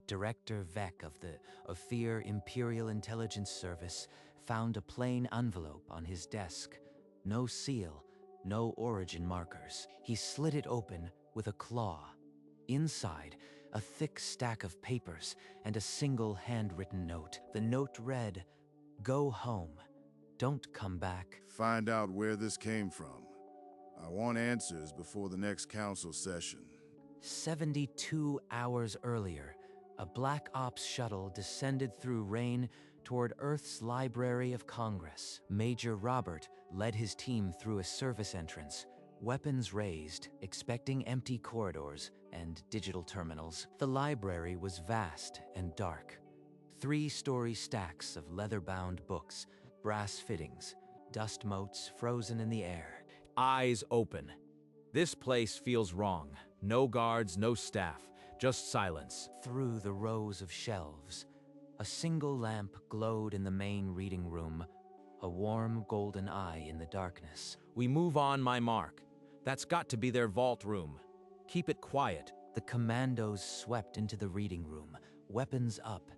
Director Vec of Fear Imperial Intelligence Service found a plain envelope on his desk. No seal, no origin markers. He slit it open with a claw. Inside, a thick stack of papers and a single handwritten note. The note read, "Go home. Don't come back." Find out where this came from. I want answers before the next council session. 72 hours earlier, a Black Ops shuttle descended through rain toward Earth's Library of Congress. Major Robert led his team through a service entrance, weapons raised, expecting empty corridors and digital terminals. The library was vast and dark. 3-story stacks of leather-bound books, brass fittings, dust motes frozen in the air. Eyes open. This place feels wrong. No guards, no staff, just silence. Through the rows of shelves, a single lamp glowed in the main reading room, a warm golden eye in the darkness. We move on, my mark. That's got to be their vault room. Keep it quiet. The commandos swept into the reading room, weapons up,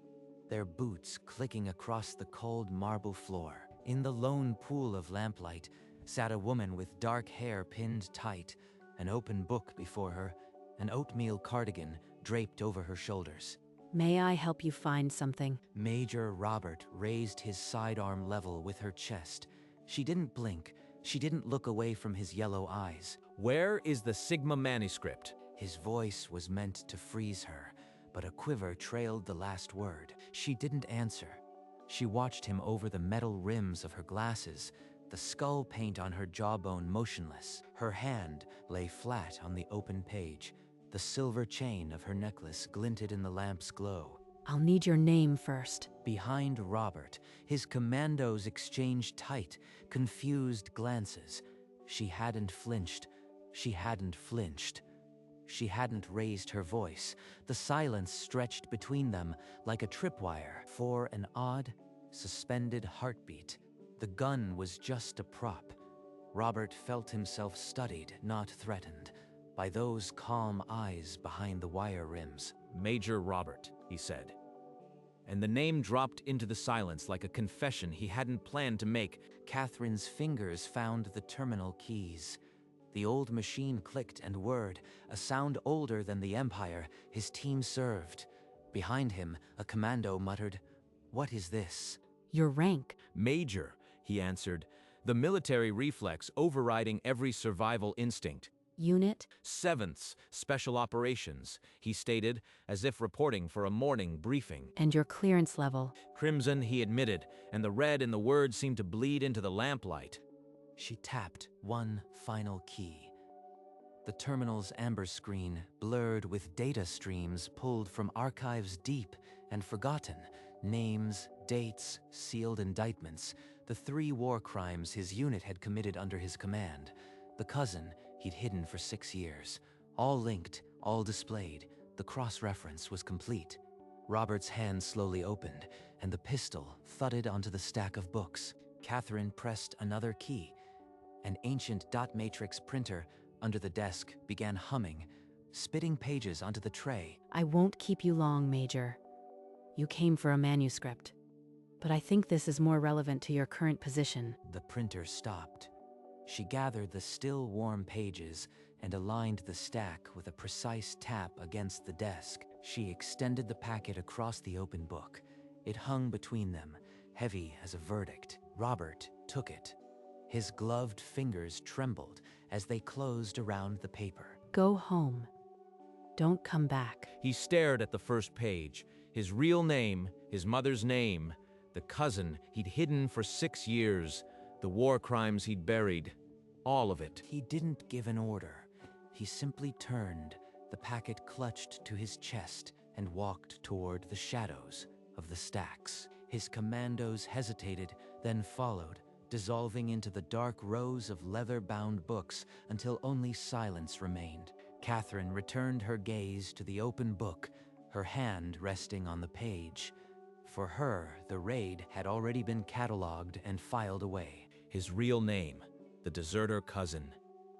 their boots clicking across the cold marble floor. In the lone pool of lamplight sat a woman with dark hair pinned tight, an open book before her, an oatmeal cardigan draped over her shoulders. May I help you find something? Major Robert raised his sidearm level with her chest. She didn't blink. She didn't look away from his yellow eyes. Where is the Sigma manuscript? His voice was meant to freeze her, but a quiver trailed the last word. She didn't answer. She watched him over the metal rims of her glasses, the skull paint on her jawbone motionless. Her hand lay flat on the open page. The silver chain of her necklace glinted in the lamp's glow. I'll need your name first. Behind Robert, his commandos exchanged tight, confused glances. She hadn't flinched. She hadn't flinched. She hadn't raised her voice. The silence stretched between them like a tripwire. For an odd, suspended heartbeat, the gun was just a prop. Robert felt himself studied, not threatened, by those calm eyes behind the wire rims. Major Robert, he said. And the name dropped into the silence like a confession he hadn't planned to make. Catherine's fingers found the terminal keys. The old machine clicked and whirred, a sound older than the Empire his team served. Behind him, a commando muttered, "What is this?" Your rank. Major, he answered, the military reflex overriding every survival instinct. Unit? 7th, Special Operations, he stated, as if reporting for a morning briefing. And your clearance level? Crimson, he admitted, and the red in the words seemed to bleed into the lamplight. She tapped one final key. The terminal's amber screen blurred with data streams pulled from archives deep and forgotten. Names, dates, sealed indictments, the 3 war crimes his unit had committed under his command. The cousin he'd hidden for 6 years. All linked, all displayed. The cross-reference was complete. Robert's hand slowly opened, and the pistol thudded onto the stack of books. Catherine pressed another key. An ancient dot matrix printer under the desk began humming, spitting pages onto the tray. I won't keep you long, Major. You came for a manuscript, but I think this is more relevant to your current position. The printer stopped. She gathered the still warm pages and aligned the stack with a precise tap against the desk. She extended the packet across the open book. It hung between them, heavy as a verdict. Robert took it. His gloved fingers trembled as they closed around the paper. Go home. Don't come back. He stared at the first page. His real name, his mother's name, the cousin he'd hidden for 6 years, the war crimes he'd buried, all of it. He didn't give an order. He simply turned, the packet clutched to his chest, and walked toward the shadows of the stacks. His commandos hesitated, then followed, dissolving into the dark rows of leather-bound books until only silence remained. Catherine returned her gaze to the open book, her hand resting on the page. For her, the raid had already been cataloged and filed away. His real name, the deserter cousin,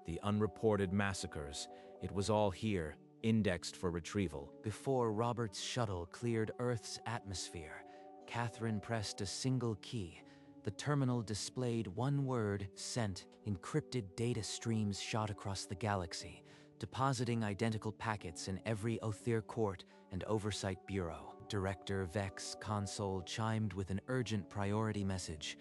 the unreported massacres, it was all here, indexed for retrieval. Before Robert's shuttle cleared Earth's atmosphere, Catherine pressed a single key. The terminal displayed one word, sent. Encrypted data streams shot across the galaxy, depositing identical packets in every Othir court and oversight bureau. Director Vek's console chimed with an urgent priority message.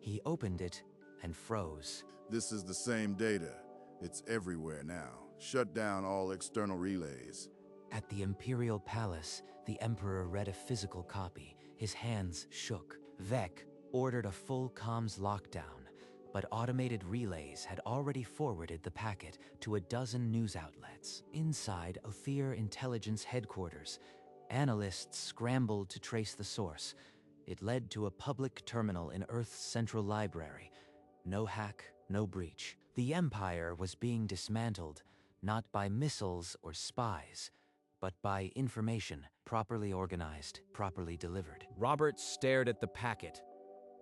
He opened it and froze. This is the same data. It's everywhere now. Shut down all external relays. At the Imperial Palace, the Emperor read a physical copy. His hands shook. Vek ordered a full comms lockdown, but automated relays had already forwarded the packet to a dozen news outlets. Inside Othir Intelligence Headquarters, analysts scrambled to trace the source. It led to a public terminal in Earth's central library. No hack, no breach. The Empire was being dismantled, not by missiles or spies, but by information properly organized, properly delivered. Robert stared at the packet.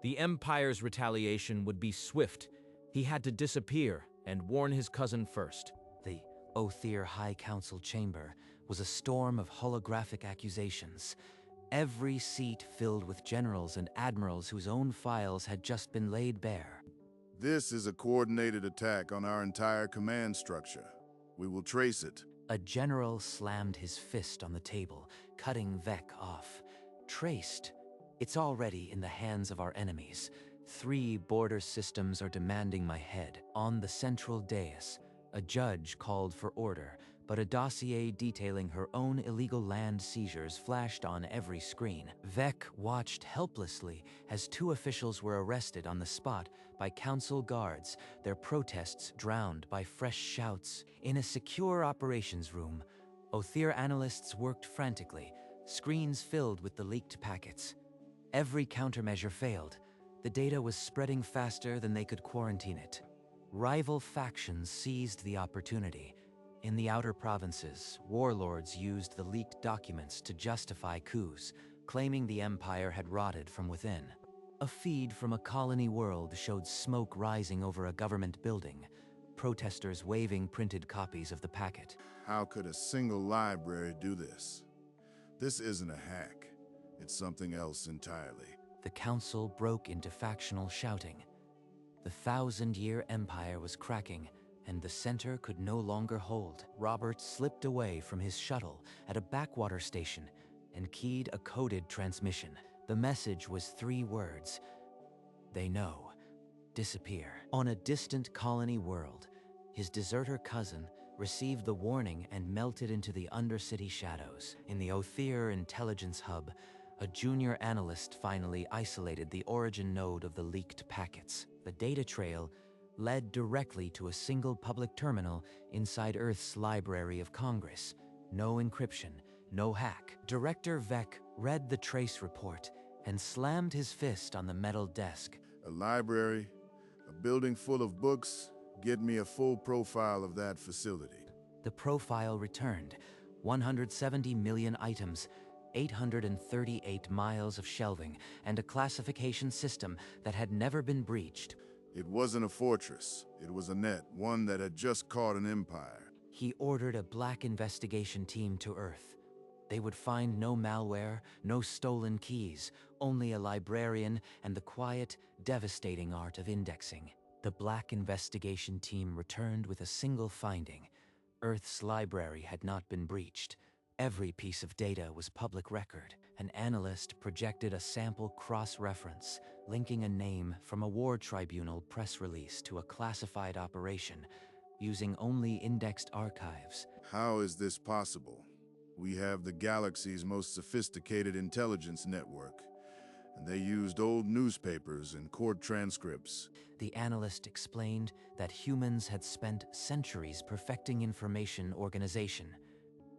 The Empire's retaliation would be swift. He had to disappear and warn his cousin first. The Othir High Council chamber was a storm of holographic accusations. Every seat filled with generals and admirals whose own files had just been laid bare. This is a coordinated attack on our entire command structure. We will trace it. A general slammed his fist on the table, cutting Vek off. Traced? It's already in the hands of our enemies. 3 border systems are demanding my head. On the central dais, a judge called for order, but a dossier detailing her own illegal land seizures flashed on every screen. Vek watched helplessly as 2 officials were arrested on the spot by council guards, their protests drowned by fresh shouts. In a secure operations room, Othir analysts worked frantically, screens filled with the leaked packets. Every countermeasure failed. The data was spreading faster than they could quarantine it. Rival factions seized the opportunity. In the outer provinces, warlords used the leaked documents to justify coups, claiming the Empire had rotted from within. A feed from a colony world showed smoke rising over a government building, protesters waving printed copies of the packet. How could a single library do this? This isn't a hack. It's something else entirely. The council broke into factional shouting. The 1,000-year empire was cracking, and the center could no longer hold. Robert slipped away from his shuttle at a backwater station and keyed a coded transmission. The message was 3 words. They know. Disappear. On a distant colony world, his deserter cousin received the warning and melted into the undercity shadows. In the Othir Intelligence Hub, a junior analyst finally isolated the origin node of the leaked packets. The data trail led directly to a single public terminal inside Earth's Library of Congress. No encryption, no hack. Director Vek read the trace report and slammed his fist on the metal desk. A library, a building full of books. Get me a full profile of that facility. The profile returned. 170 million items, 838 miles of shelving, and a classification system that had never been breached. It wasn't a fortress. It was a net, one that had just caught an empire. He ordered a black investigation team to Earth. They would find no malware, no stolen keys, only a librarian and the quiet, devastating art of indexing. The black investigation team returned with a single finding. Earth's library had not been breached. Every piece of data was public record. An analyst projected a sample cross-reference, linking a name from a war tribunal press release to a classified operation, using only indexed archives. How is this possible? We have the galaxy's most sophisticated intelligence network, and they used old newspapers and court transcripts. The analyst explained that humans had spent centuries perfecting information organization.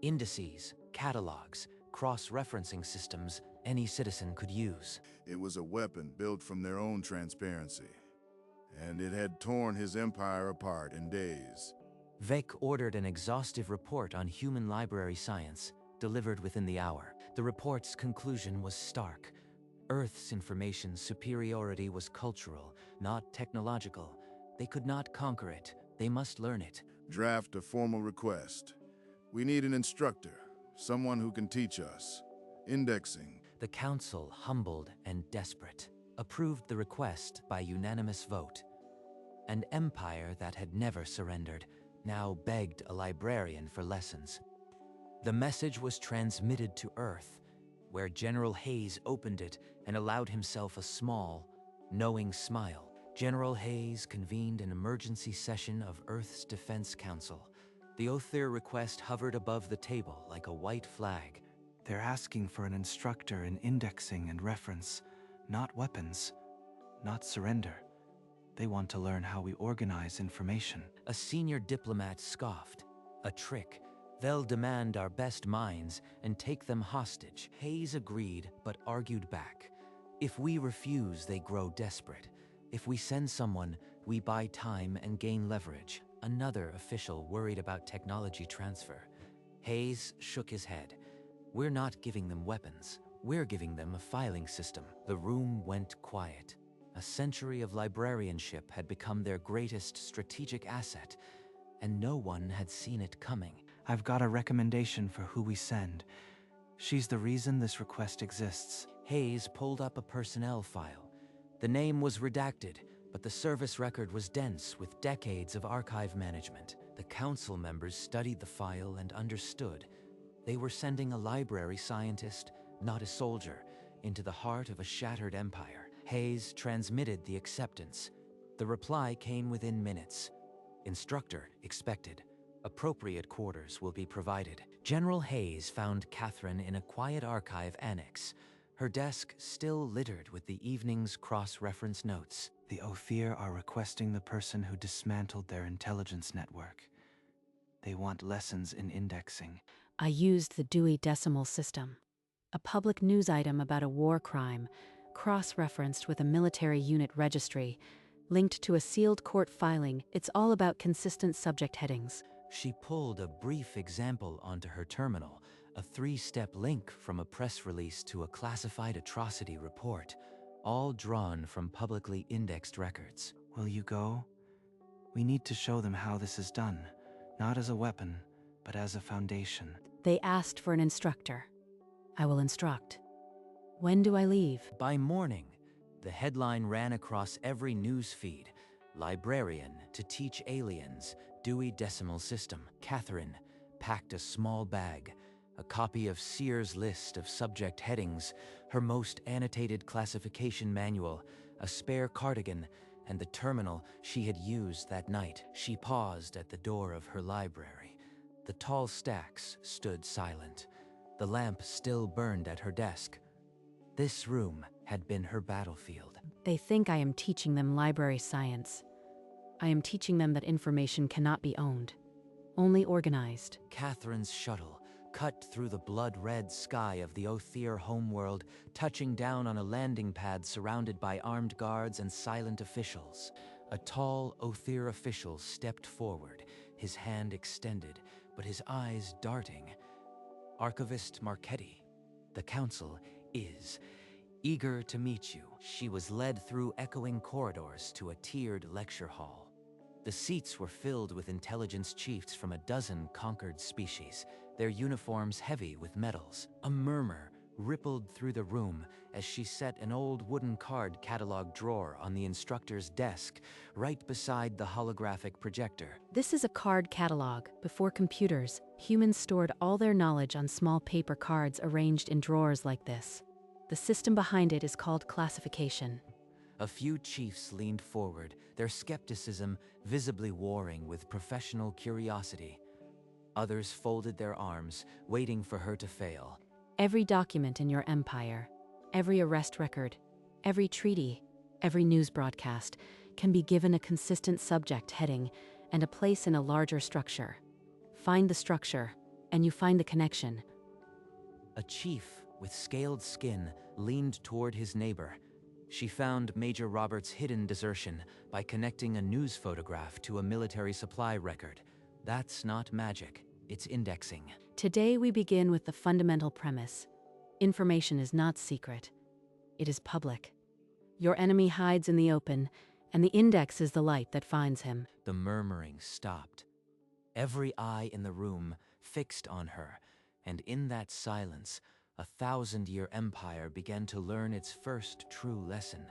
Indices, catalogs, cross-referencing systems any citizen could use. It was a weapon built from their own transparency, and it had torn his empire apart in days. Vek ordered an exhaustive report on human library science, delivered within the hour. The report's conclusion was stark. Earth's information superiority was cultural, not technological. They could not conquer it. They must learn it. Draft a formal request. We need an instructor, someone who can teach us. Indexing. The council, humbled and desperate, approved the request by unanimous vote. An empire that had never surrendered now begged a librarian for lessons. The message was transmitted to Earth, where General Hayes opened it and allowed himself a small, knowing smile. General Hayes convened an emergency session of Earth's Defense Council. The Othir request hovered above the table like a white flag. They're asking for an instructor in indexing and reference, not weapons, not surrender. They want to learn how we organize information. A senior diplomat scoffed. A trick. They'll demand our best minds and take them hostage. Hayes agreed, but argued back. If we refuse, they grow desperate. If we send someone, we buy time and gain leverage. Another official worried about technology transfer. Hayes shook his head. We're not giving them weapons. We're giving them a filing system. The room went quiet. A century of librarianship had become their greatest strategic asset, and no one had seen it coming. I've got a recommendation for who we send. She's the reason this request exists. Hayes pulled up a personnel file. The name was redacted, but the service record was dense with decades of archive management. The council members studied the file and understood. They were sending a library scientist, not a soldier, into the heart of a shattered empire. Hayes transmitted the acceptance. The reply came within minutes. Instructor expected. Appropriate quarters will be provided. General Hayes found Catherine in a quiet archive annex, her desk still littered with the evening's cross-reference notes. The Othir are requesting the person who dismantled their intelligence network. They want lessons in indexing. I used the Dewey Decimal System, a public news item about a war crime, cross-referenced with a military unit registry, linked to a sealed court filing. It's all about consistent subject headings. She pulled a brief example onto her terminal, a 3-step link from a press release to a classified atrocity report, all drawn from publicly indexed records. Will you go? We need to show them how this is done, not as a weapon, but as a foundation. They asked for an instructor. I will instruct. When do I leave? By morning, the headline ran across every news feed. Librarian to teach aliens, Dewey Decimal System. Catherine packed a small bag, a copy of Sears' list of subject headings, her most annotated classification manual, a spare cardigan, and the terminal she had used that night. She paused at the door of her library. The tall stacks stood silent. The lamp still burned at her desk. This room had been her battlefield. They think I am teaching them library science. I am teaching them that information cannot be owned, only organized. Catherine's shuttle cut through the blood-red sky of the Othir homeworld, touching down on a landing pad surrounded by armed guards and silent officials. A tall Othir official stepped forward, his hand extended, but his eyes darting. Archivist Marchetti, the council is eager to meet you. She was led through echoing corridors to a tiered lecture hall. The seats were filled with intelligence chiefs from a dozen conquered species, their uniforms heavy with medals. A murmur rippled through the room as she set an old wooden card catalog drawer on the instructor's desk, right beside the holographic projector. This is a card catalog. Before computers, humans stored all their knowledge on small paper cards arranged in drawers like this. The system behind it is called classification. A few chiefs leaned forward, their skepticism visibly warring with professional curiosity. Others folded their arms, waiting for her to fail. Every document in your empire, every arrest record, every treaty, every news broadcast can be given a consistent subject heading and a place in a larger structure. Find the structure, and you find the connection. A chief with scaled skin leaned toward his neighbor. She found Major Robert's hidden desertion by connecting a news photograph to a military supply record. That's not magic, it's indexing. Today we begin with the fundamental premise. Information is not secret. It is public. Your enemy hides in the open, and the index is the light that finds him. The murmuring stopped. Every eye in the room fixed on her, and in that silence, a 1,000-year empire began to learn its first true lesson.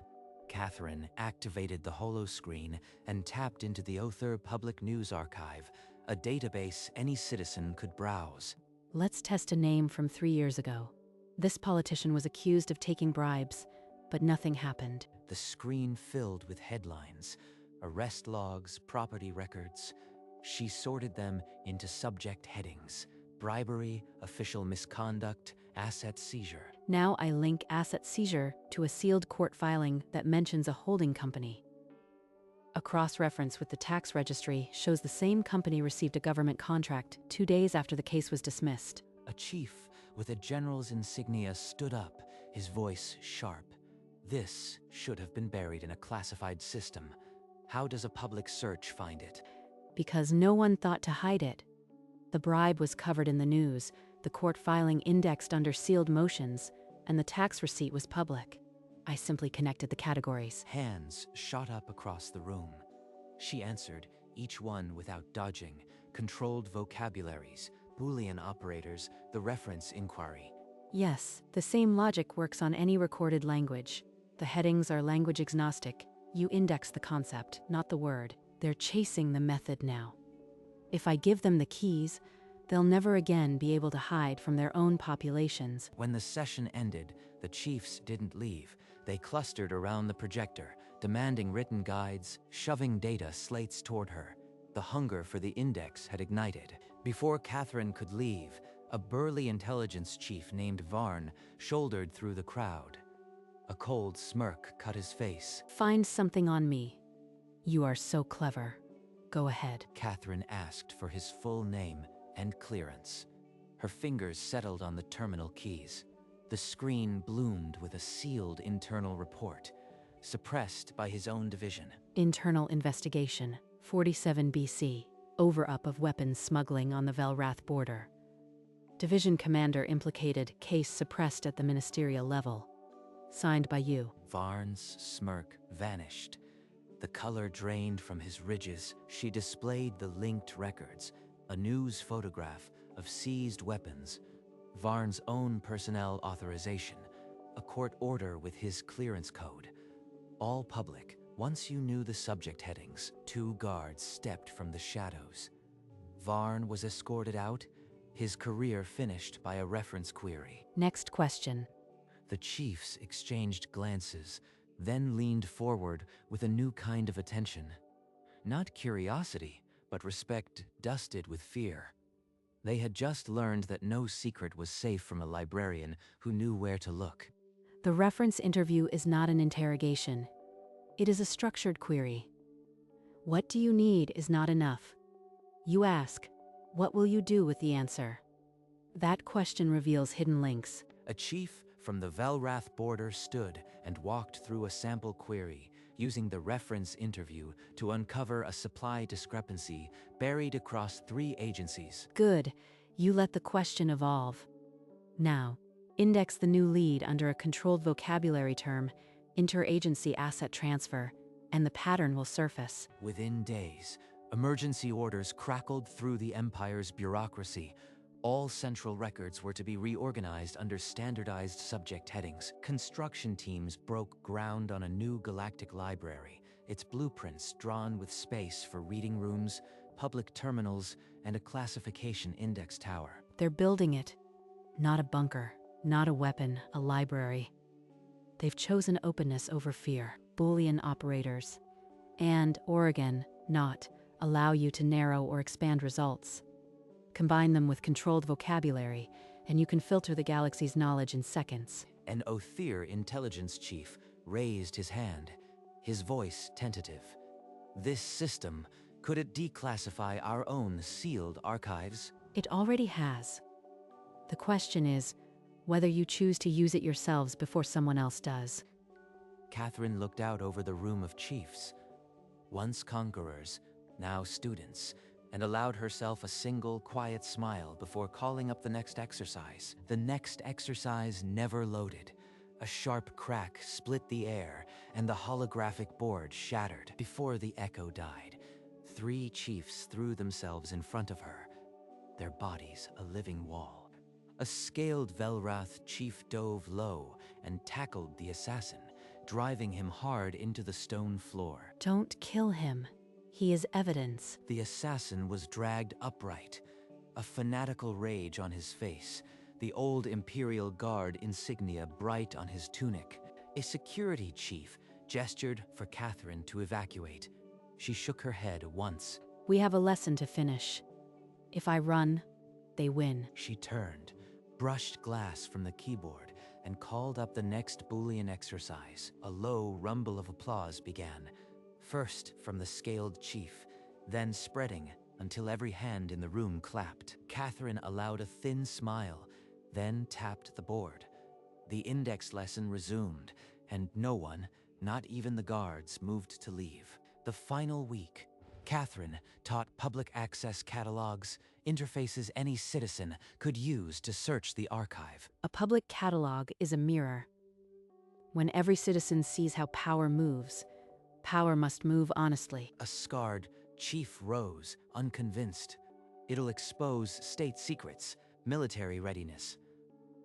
Catherine activated the holoscreen and tapped into the Othar Public News Archive, a database any citizen could browse. Let's test a name from 3 years ago. This politician was accused of taking bribes, but nothing happened. The screen filled with headlines, arrest logs, property records. She sorted them into subject headings: bribery, official misconduct, asset seizure. Now I link asset seizure to a sealed court filing that mentions a holding company. A cross-reference with the tax registry shows the same company received a government contract 2 days after the case was dismissed. A chief with a general's insignia stood up, his voice sharp. This should have been buried in a classified system. How does a public search find it? Because no one thought to hide it. The bribe was covered in the news, the court filing indexed under sealed motions, and the tax receipt was public. I simply connected the categories. Hands shot up across the room. She answered, each one without dodging, controlled vocabularies, Boolean operators, the reference inquiry. Yes, the same logic works on any recorded language. The headings are language agnostic. You index the concept, not the word. They're chasing the method now. If I give them the keys, they'll never again be able to hide from their own populations. When the session ended, the chiefs didn't leave. They clustered around the projector, demanding written guides, shoving data slates toward her. The hunger for the index had ignited. Before Catherine could leave, a burly intelligence chief named Varn shouldered through the crowd. A cold smirk cut his face. Find something on me. You are so clever. Go ahead. Catherine asked for his full name and clearance. Her fingers settled on the terminal keys. The screen bloomed with a sealed internal report, suppressed by his own division. Internal investigation, 47 BC. Over-up of weapons smuggling on the Velrath border. Division commander implicated, case suppressed at the ministerial level. Signed by you. Varn's smirk vanished. The color drained from his ridges. She displayed the linked records, a news photograph of seized weapons, Varn's own personnel authorization, a court order with his clearance code. All public. Once you knew the subject headings, 2 guards stepped from the shadows. Varn was escorted out, his career finished by a reference query. Next question. The chiefs exchanged glances, then leaned forward with a new kind of attention. Not curiosity, but respect dusted with fear. They had just learned that no secret was safe from a librarian who knew where to look. The reference interview is not an interrogation. It is a structured query. What do you need is not enough. You ask, what will you do with the answer? That question reveals hidden links. A chief from the Velrath border stood and walked through a sample query, using the reference interview to uncover a supply discrepancy buried across 3 agencies. Good. You let the question evolve. Now, index the new lead under a controlled vocabulary term, interagency asset transfer, and the pattern will surface. Within days, emergency orders crackled through the Empire's bureaucracy. All central records were to be reorganized under standardized subject headings. Construction teams broke ground on a new galactic library, its blueprints drawn with space for reading rooms, public terminals, and a classification index tower. They're building it. Not a bunker, not a weapon, a library. They've chosen openness over fear, Boolean operators. And Oregon, not, allow you to narrow or expand results. Combine them with controlled vocabulary, and you can filter the galaxy's knowledge in seconds. An Othir intelligence chief raised his hand, his voice tentative. This system, could it declassify our own sealed archives? It already has. The question is whether you choose to use it yourselves before someone else does. Catherine looked out over the room of chiefs, once conquerors, now students, and allowed herself a single, quiet smile before calling up the next exercise. The next exercise never loaded. A sharp crack split the air, and the holographic board shattered. Before the echo died, 3 chiefs threw themselves in front of her. their bodies a living wall. A scaled Velrath chief dove low and tackled the assassin, driving him hard into the stone floor. Don't kill him. He is evidence. The assassin was dragged upright, a fanatical rage on his face, the old Imperial Guard insignia bright on his tunic. A security chief gestured for Catherine to evacuate. She shook her head once. We have a lesson to finish. If I run, they win. She turned, brushed glass from the keyboard, and called up the next Boolean exercise. A low rumble of applause began, first from the scaled chief, then spreading until every hand in the room clapped. Catherine allowed a thin smile, then tapped the board. The index lesson resumed, and no one, not even the guards, moved to leave. The final week, Catherine taught public access catalogs, interfaces any citizen could use to search the archive. A public catalog is a mirror. When every citizen sees how power moves, power must move honestly. A scarred chief rose, unconvinced. It'll expose state secrets, military readiness.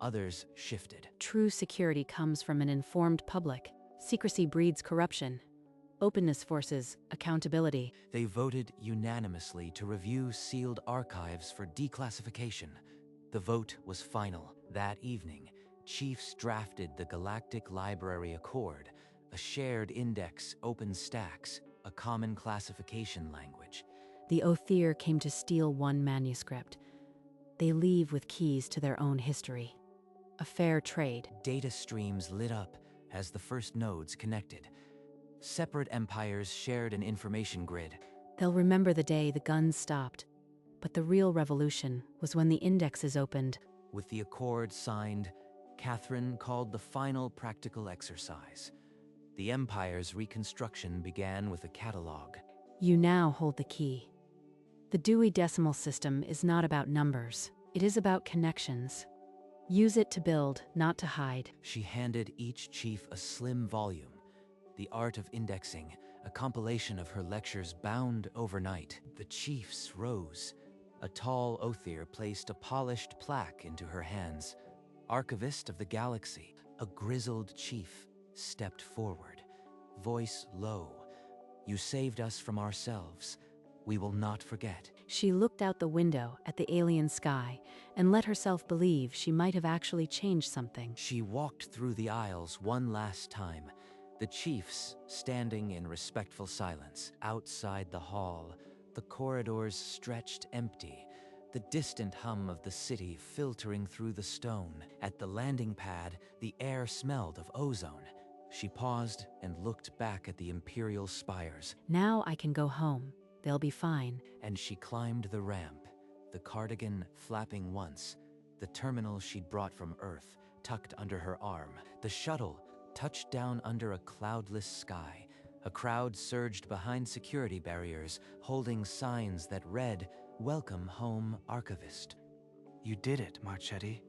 Others shifted. True security comes from an informed public. Secrecy breeds corruption. Openness forces accountability. They voted unanimously to review sealed archives for declassification. The vote was final. That evening, chiefs drafted the Galactic Library Accord, a shared index, open stacks, a common classification language. The Othir came to steal one manuscript. They leave with keys to their own history. A fair trade. Data streams lit up as the first nodes connected. Separate empires shared an information grid. They'll remember the day the guns stopped. But the real revolution was when the indexes opened. With the accord signed, Catherine called the final practical exercise. The empire's reconstruction began with a catalog. You now hold the key. The Dewey Decimal System is not about numbers. It is about connections. Use it to build, not to hide. She handed each chief a slim volume, The Art of Indexing, a compilation of her lectures bound overnight. The chiefs rose. A tall Othir placed a polished plaque into her hands. Archivist of the Galaxy, a grizzled chief, stepped forward, voice low. You saved us from ourselves. We will not forget. She looked out the window at the alien sky and let herself believe she might have actually changed something. She walked through the aisles one last time, the chiefs standing in respectful silence. Outside the hall, the corridors stretched empty, the distant hum of the city filtering through the stone. At the landing pad, the air smelled of ozone. She paused and looked back at the Imperial spires. Now I can go home. They'll be fine. And she climbed the ramp, the cardigan flapping once, the terminal she'd brought from Earth tucked under her arm. The shuttle touched down under a cloudless sky. A crowd surged behind security barriers, holding signs that read, "Welcome home, Archivist." You did it, Marchetti.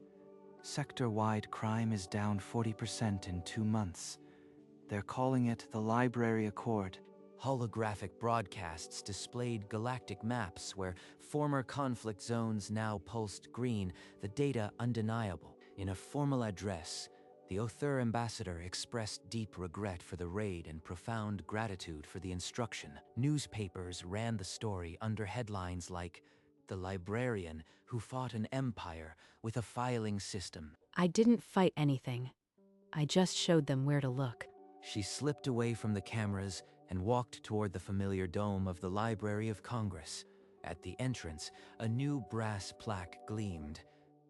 Sector-wide crime is down 40% in 2 months. They're calling it the Library Accord. Holographic broadcasts displayed galactic maps where former conflict zones now pulsed green, the data undeniable. In a formal address, the Othir ambassador expressed deep regret for the raid and profound gratitude for the instruction. Newspapers ran the story under headlines like, "The Librarian Who Fought an Empire with a Filing System." I didn't fight anything. I just showed them where to look. She slipped away from the cameras and walked toward the familiar dome of the Library of Congress. At the entrance, a new brass plaque gleamed.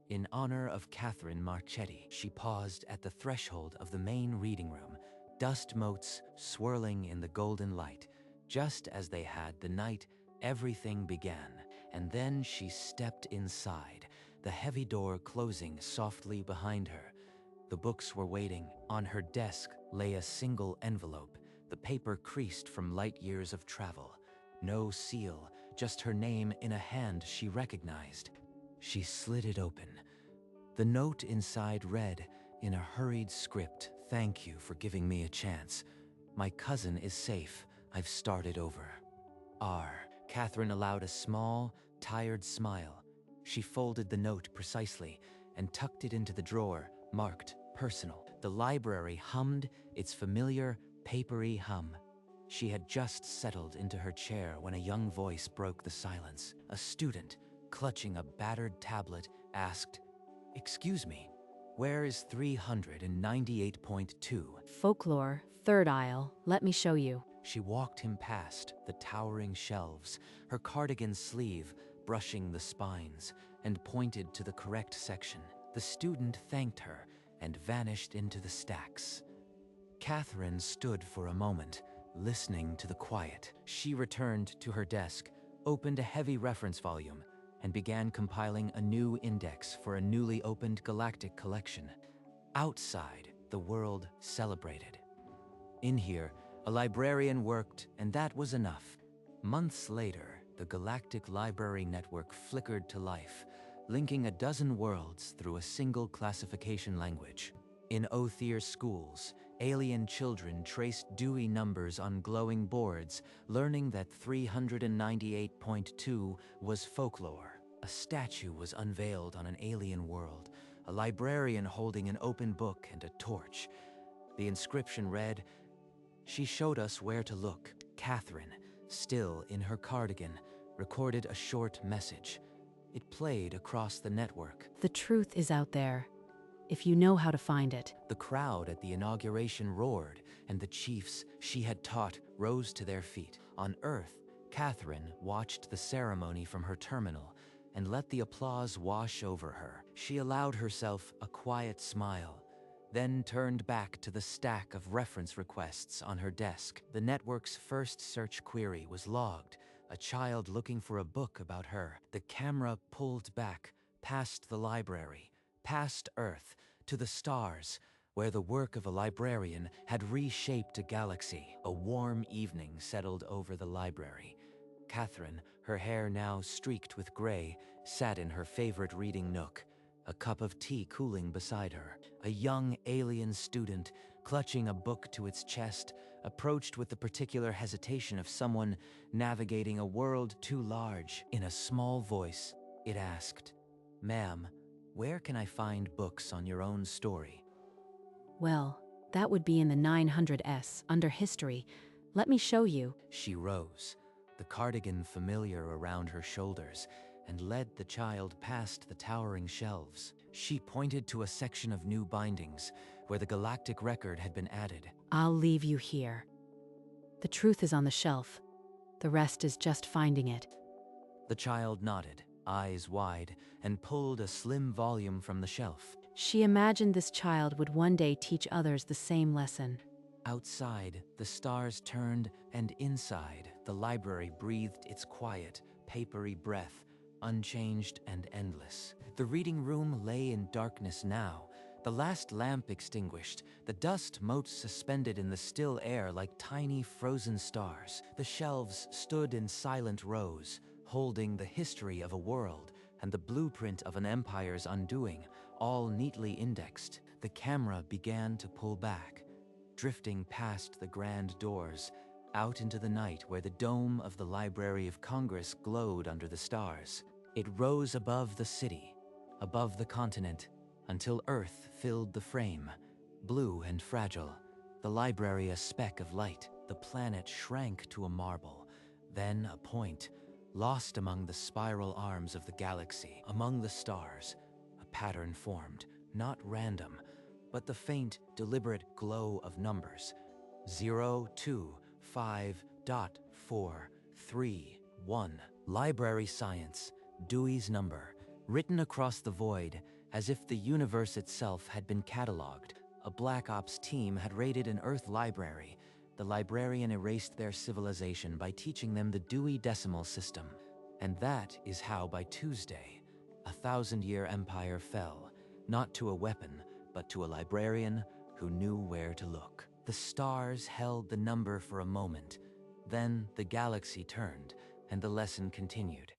In honor of Catherine Marchetti. She paused at the threshold of the main reading room, dust motes swirling in the golden light. Just as they had the night everything began. And then she stepped inside, the heavy door closing softly behind her. The books were waiting. On her desk lay a single envelope, the paper creased from light years of travel. No seal, just her name in a hand she recognized. She slid it open. The note inside read, in a hurried script, "Thank you for giving me a chance. My cousin is safe. I've started over. R." Catherine allowed a small, tired smile. She folded the note precisely and tucked it into the drawer marked personal. The library hummed its familiar, papery hum. She had just settled into her chair when a young voice broke the silence. A student, clutching a battered tablet, asked, "Excuse me, where is 398.2? Folklore, third aisle. Let me show you. She walked him past the towering shelves, her cardigan sleeve brushing the spines, and pointed to the correct section. The student thanked her and vanished into the stacks. Catherine stood for a moment, listening to the quiet. She returned to her desk, opened a heavy reference volume, and began compiling a new index for a newly opened galactic collection. Outside, the world celebrated. In here, a librarian worked, and that was enough. Months later, the Galactic Library Network flickered to life, linking a dozen worlds through a single classification language. In Othir schools, alien children traced Dewey numbers on glowing boards, learning that 398.2 was folklore. A statue was unveiled on an alien world, a librarian holding an open book and a torch. The inscription read, "She showed us where to look." Catherine, still in her cardigan, recorded a short message. It played across the network. The truth is out there, if you know how to find it. The crowd at the inauguration roared, and the chiefs she had taught rose to their feet. On Earth, Catherine watched the ceremony from her terminal and let the applause wash over her. She allowed herself a quiet smile, then turned back to the stack of reference requests on her desk. The network's first search query was logged, a child looking for a book about her. The camera pulled back, past the library, past Earth, to the stars, where the work of a librarian had reshaped a galaxy. A warm evening settled over the library. Catherine, her hair now streaked with gray, sat in her favorite reading nook, a cup of tea cooling beside her. A young alien student, clutching a book to its chest, approached with the particular hesitation of someone navigating a world too large. In a small voice, it asked, "Ma'am, where can I find books on your own story?" Well, that would be in the 900S, under History. Let me show you. She rose, the cardigan familiar around her shoulders, and led the child past the towering shelves. She pointed to a section of new bindings, where the galactic record had been added. I'll leave you here. The truth is on the shelf. The rest is just finding it. The child nodded, eyes wide, and pulled a slim volume from the shelf. She imagined this child would one day teach others the same lesson. Outside, the stars turned, and inside, the library breathed its quiet, papery breath, unchanged and endless. The reading room lay in darkness now, the last lamp extinguished, the dust motes suspended in the still air like tiny frozen stars. The shelves stood in silent rows, holding the history of a world and the blueprint of an empire's undoing, all neatly indexed. The camera began to pull back, drifting past the grand doors, out into the night where the dome of the Library of Congress glowed under the stars. It rose above the city, above the continent, until Earth filled the frame, blue and fragile, the library a speck of light. The planet shrank to a marble, then a point, lost among the spiral arms of the galaxy. Among the stars, a pattern formed, not random, but the faint, deliberate glow of numbers. 0, 2, 5.431. Library science, Dewey's number, written across the void as if the universe itself had been cataloged. A Black Ops team had raided an Earth library. The librarian erased their civilization by teaching them the Dewey Decimal System. And that is how by Tuesday, a 1,000-year empire fell, not to a weapon, but to a librarian who knew where to look. The stars held the number for a moment. Then the galaxy turned, and the lesson continued.